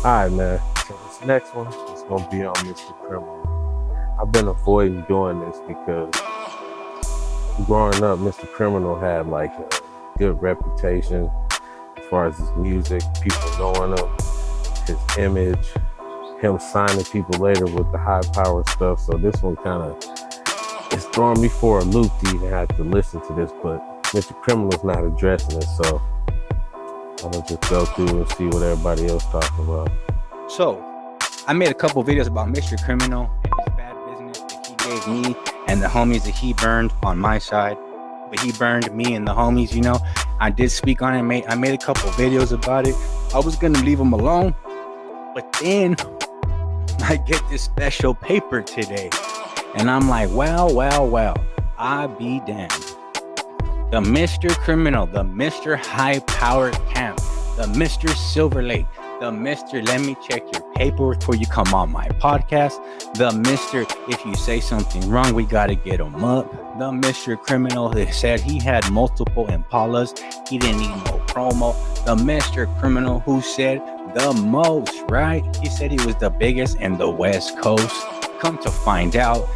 Alright, man. So this next one is gonna be on Mr. Criminal. I've been avoiding doing this because growing up, Mr. Criminal had like a good reputation as far as his music, people knowing him, his image, him signing people later with the high power stuff. So this one kind of is throwing me for a loop to even have to listen to this, but Mr. Criminal's not addressing it, so I'm gonna just go through and see what everybody else talking about. So, I made a couple videos about Mr. Criminal and his bad business that he gave me and the homies that he burned on my side. But he burned me and the homies, you know. I did speak on it. I made a couple videos about it. I was going to leave him alone. But then I get this special paper today. And I'm like, well, I be damned. The Mr. Criminal, the Mr. High Powered Camp, the Mr. Silver Lake, the Mr. Let me check your paperwork before you come on my podcast, the Mr. If you say something wrong, we got to get him up, the Mr. Criminal that said he had multiple Impalas, he didn't need no promo, the Mr. Criminal who said the most, right? He said he was the biggest in the West Coast. Come to find out,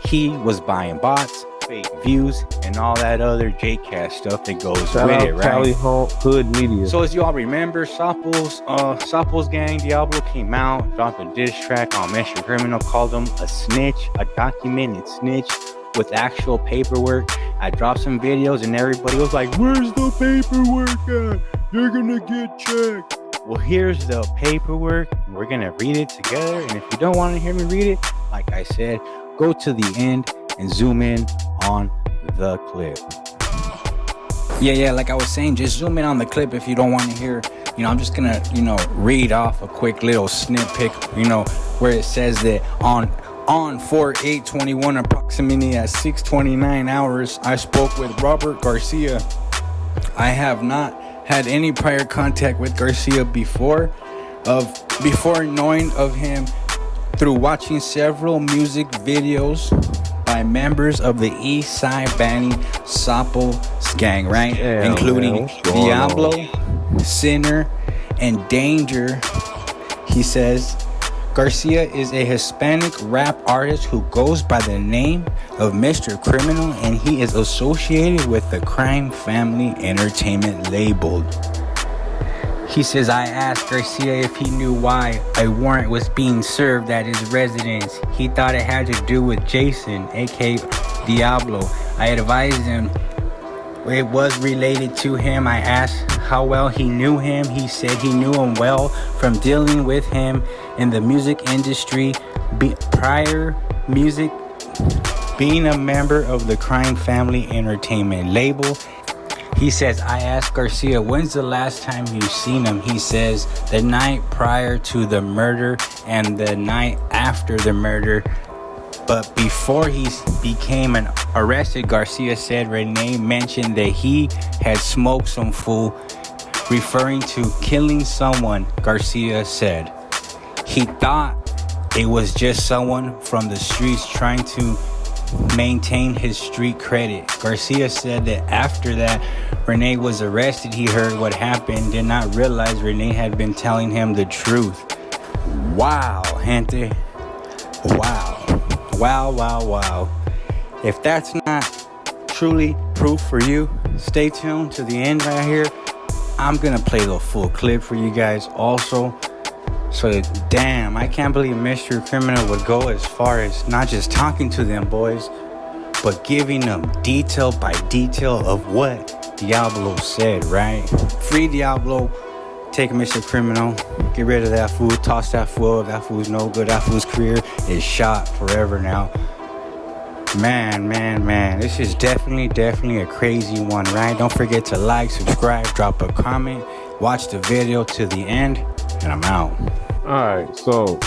he was buying bots, fake views, and all that other JCast stuff that goes Shout with out it, right? Cali Hood Media. So as you all remember, Sapo's gang, Diablo, came out, dropped a diss track on Mr. Criminal, called him a snitch, a documented snitch with actual paperwork. I dropped some videos and everybody was like, where's the paperwork at? You're gonna get checked. Well, here's the paperwork. We're gonna read it together. And if you don't want to hear me read it, like I said, go to the end and zoom in on the clip. Yeah, like I was saying, just zoom in on the clip if you don't want to hear, I'm just gonna, read off a quick little snippet, where it says that on 4/8/21, approximately at 6:29 hours, I spoke with Robert Garcia. I have not had any prior contact with Garcia before knowing of him through watching several music videos by members of the East Side Banning Sapo's gang, right? Including Diablo, Sinner, and Danger. He says Garcia is a Hispanic rap artist who goes by the name of Mr. Criminal, and he is associated with the Crime Family Entertainment label. He says, I asked Garcia if he knew why a warrant was being served at his residence. He thought it had to do with Jason, aka Diablo. I advised him it was related to him. I asked how well he knew him. He said he knew him well from dealing with him in the music industry, being a member of the Crime Family Entertainment label. He says, I asked Garcia, when's the last time you seen him? He says, the night prior to the murder and the night after the murder. But before he became arrested, Garcia said Renee mentioned that he had smoked some fool, referring to killing someone. Garcia said he thought it was just someone from the streets trying to maintain his street credit. Garcia said that after that Renee was arrested, he heard what happened, did not realize Renee had been telling him the truth. Wow, gente. Wow. If that's not truly proof for you, stay tuned to the end right here. I'm gonna play the full clip for you guys also. So damn, I can't believe Mr. Criminal would go as far as not just talking to them boys, but giving them detail by detail of what Diablo said, right? Free Diablo, take Mr. Criminal, get rid of that fool, toss that fool. That fool's no good. That fool's career is shot forever now. Man, this is definitely a crazy one, right? Don't forget to like, subscribe, drop a comment, watch the video to the end, and I'm out. Alright, so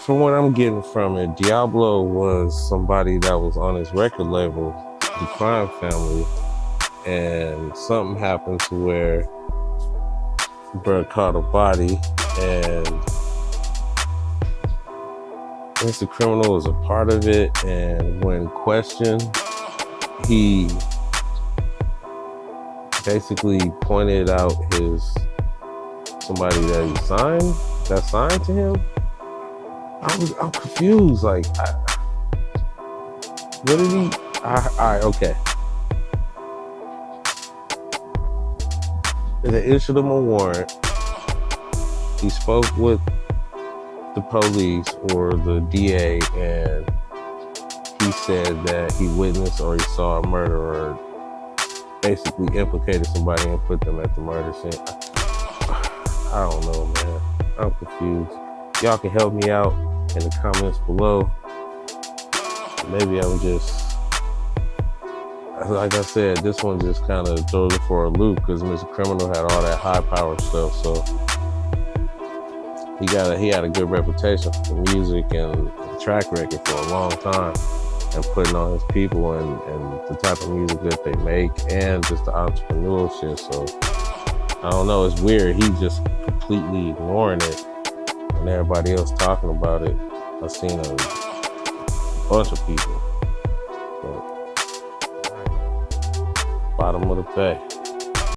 from what I'm getting from it, Diablo was somebody that was on his record label, the Crime Family, and something happened to where Bert caught a body, and Mr. Criminal was a part of it, and when questioned, he basically pointed out his somebody that he signed, that signed to him. I'm confused. Like, what did he? All right, okay. They issued him a warrant. He spoke with the police or the DA, and he said that he witnessed or he saw a murder, or basically implicated somebody and put them at the murder scene. I don't know, man. I'm confused. Y'all can help me out in the comments below. Maybe I'm just, like I said, this one just kind of throws it for a loop because Mr. Criminal had all that high power stuff, so he had a good reputation for the music and the track record for a long time, and putting on his people and the type of music that they make and just the entrepreneurship. So I don't know, it's weird. He's just completely ignoring it and everybody else talking about it. I've seen a bunch of people. But, bottom of the bay.